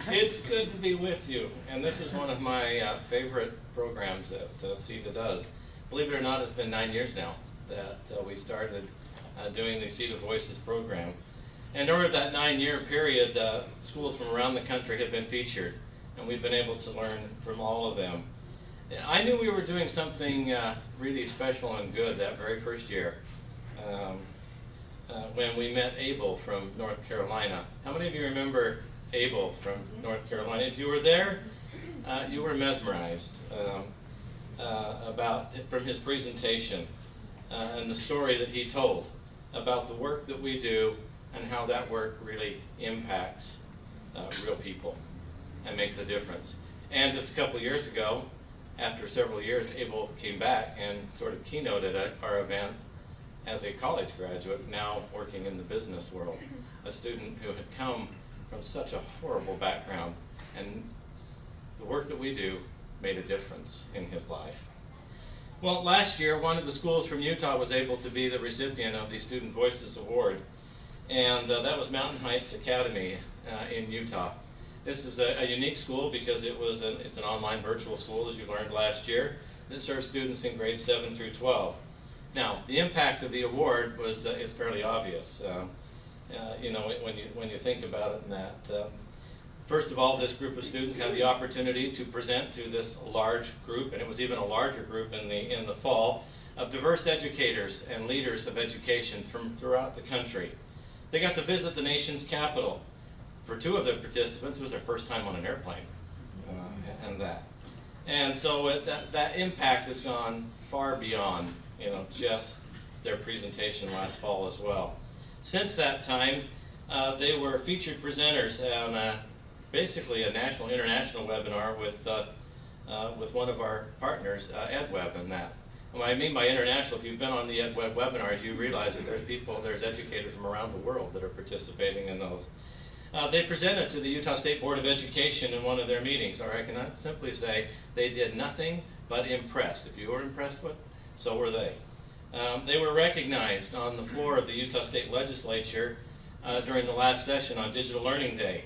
It's good to be with you, and this is one of my favorite programs that Setda does. Believe it or not, it's been 9 years now that we started doing the Setda Voices program. And over that 9-year period, schools from around the country have been featured, and we've been able to learn from all of them. I knew we were doing something really special and good that very first year when we met Abel from North Carolina. How many of you remember Abel from North Carolina? If you were there, you were mesmerized from his presentation and the story that he told about the work that we do and how that work really impacts real people and makes a difference. And just a couple of years ago, after several years, Abel came back and sort of keynoted at our event as a college graduate, now working in the business world, a student who had come from such a horrible background, and the work that we do made a difference in his life. Well, last year, one of the schools from Utah was able to be the recipient of the Student Voices Award, and that was Mountain Heights Academy in Utah. This is a unique school because it's an online virtual school, as you learned last year, that serves students in grades 7 through 12. Now, the impact of the award is fairly obvious. You know, when you think about it, in that first of all, this group of students had the opportunity to present to this large group, and it was even a larger group in the fall, of diverse educators and leaders of education from throughout the country. They got to visit the nation's capital. For 2 of the participants, it was their first time on an airplane, and so that impact has gone far beyond, you know, just their presentation last fall as well. Since that time, they were featured presenters on basically a international webinar with one of our partners, EdWeb, and that. And what I mean by international, if you've been on the EdWeb webinars, you realize that there's educators from around the world that are participating in those. They presented to the Utah State Board of Education in one of their meetings, or I can simply say they did nothing but impress. If you were impressed with, so were they. They were recognized on the floor of the Utah State Legislature during the last session on Digital Learning Day,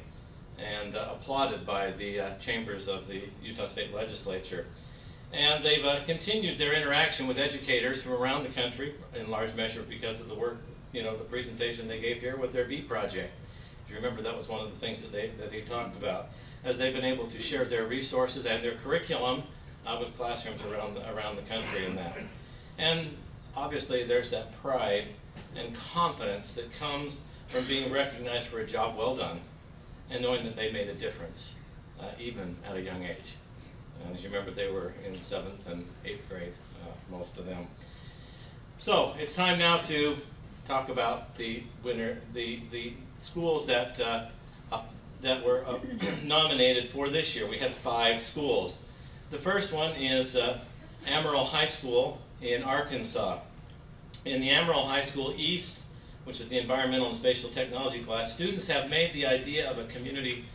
and applauded by the chambers of the Utah State Legislature. And they've continued their interaction with educators from around the country, in large measure because of the work, you know, the presentation they gave here with their BEAT project. If you remember, that was one of the things that they talked about, as they've been able to share their resources and their curriculum with classrooms around the country in that. And obviously there's that pride and confidence that comes from being recognized for a job well done and knowing that they made a difference, even at a young age. And as you remember, they were in 7th and 8th grade, most of them. So it's time now to talk about the winner, the schools that were nominated for this year. We had 5 schools. The first one is Amarillo High School in Arkansas. In the Amarillo High School East, which is the environmental and spatial technology class, students have made the idea of a community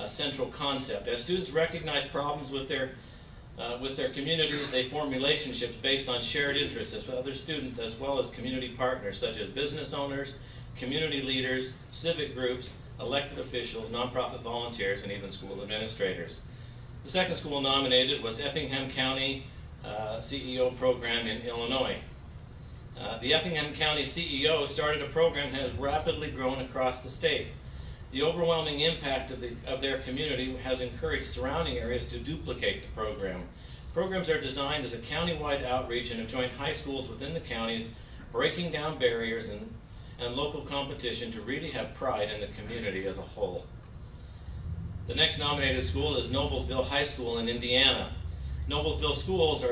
central concept. As students recognize problems with their communities, they form relationships based on shared interests with other students, as well as community partners such as business owners, community leaders, civic groups, elected officials, nonprofit volunteers, and even school administrators. The second school nominated was Effingham County CEO program in Illinois. The Effingham County CEO started a program that has rapidly grown across the state. The overwhelming impact of their community has encouraged surrounding areas to duplicate the program. Programs are designed as a county-wide outreach and have joined high schools within the counties, breaking down barriers and local competition to really have pride in the community as a whole. The next nominated school is Noblesville High School in Indiana. Noblesville schools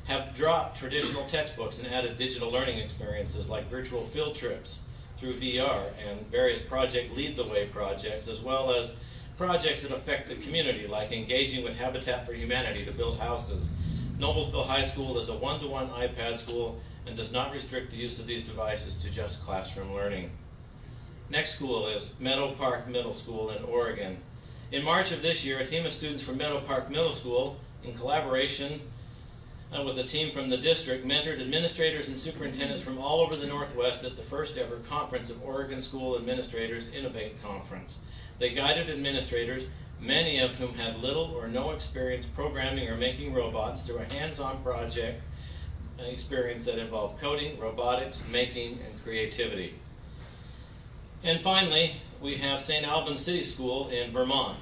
have dropped traditional textbooks and added digital learning experiences like virtual field trips through VR and various Project Lead the Way projects, as well as projects that affect the community, like engaging with Habitat for Humanity to build houses. Noblesville High School is a one-to-one iPad school and does not restrict the use of these devices to just classroom learning. Next school is Meadow Park Middle School in Oregon. In March of this year, a team of students from Meadow Park Middle School, in collaboration with a team from the district, mentored administrators and superintendents from all over the Northwest at the first ever Conference of Oregon School Administrators Innovate Conference. They guided administrators, many of whom had little or no experience programming or making robots, through a hands-on project experience that involved coding, robotics, making, and creativity. And finally, we have St. Albans City School in Vermont.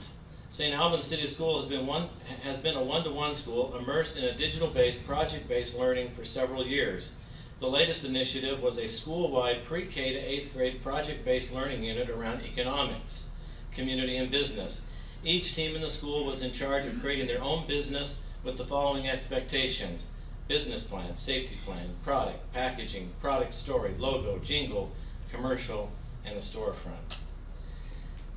St. Albans City School has been a one-to-one school immersed in a digital-based, project-based learning for several years. The latest initiative was a school-wide pre-K to 8th grade project-based learning unit around economics, community, and business. Each team in the school was in charge of creating their own business with the following expectations: business plan, safety plan, product, packaging, product story, logo, jingle, commercial, and a storefront.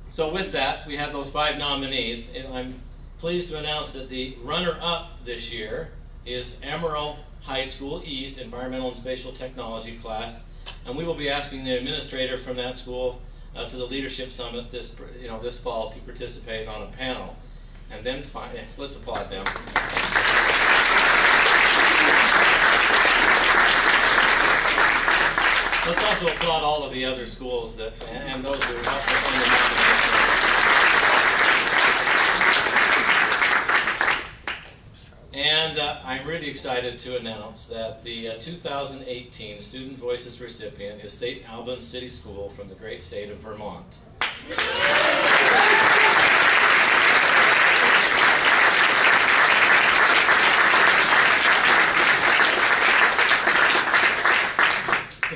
So with that, we have those 5 nominees, and I'm pleased to announce that the runner-up this year is Amarillo High School East Environmental and Spatial Technology class, and we will be asking the administrator from that school to the Leadership Summit this fall to participate on a panel. And then let's applaud them. Let's also applaud all of the other schools and those who helped us in the nomination. And I'm really excited to announce that the 2018 Student Voices recipient is St. Albans City School from the great state of Vermont.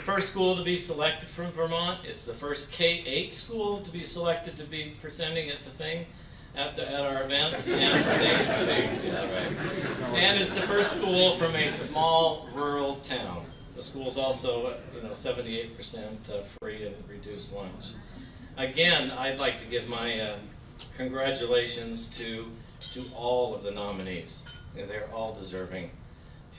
First school to be selected from Vermont. It's the first K-8 school to be selected to be presenting at the thing, at our event. And it's the first school from a small rural town. The school's also 78% free and reduced lunch. Again, I'd like to give my congratulations to all of the nominees, because they're all deserving,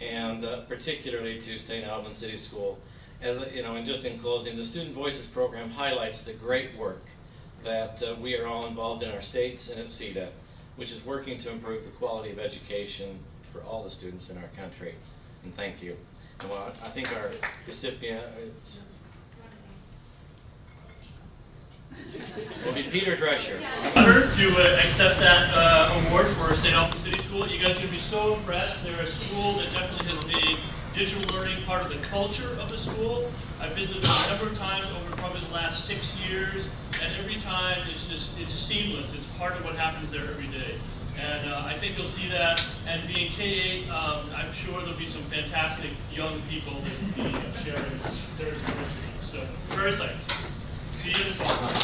and particularly to St. Albans City School. And just in closing, the Student Voices program highlights the great work that we are all involved in our states and at Setda, which is working to improve the quality of education for all the students in our country. And thank you. And I think our recipient will be Peter Drescher. Honored to accept that award for St. Albans City School. You guys are going to be so impressed. They're a school that definitely has made digital learning part of the culture of the school. I've visited a number of times over probably the last 6 years, and every time it's seamless. It's part of what happens there every day. And I think you'll see that. And being K-8, I'm sure there'll be some fantastic young people that will be sharing their experience. So, very excited. See you in the summer.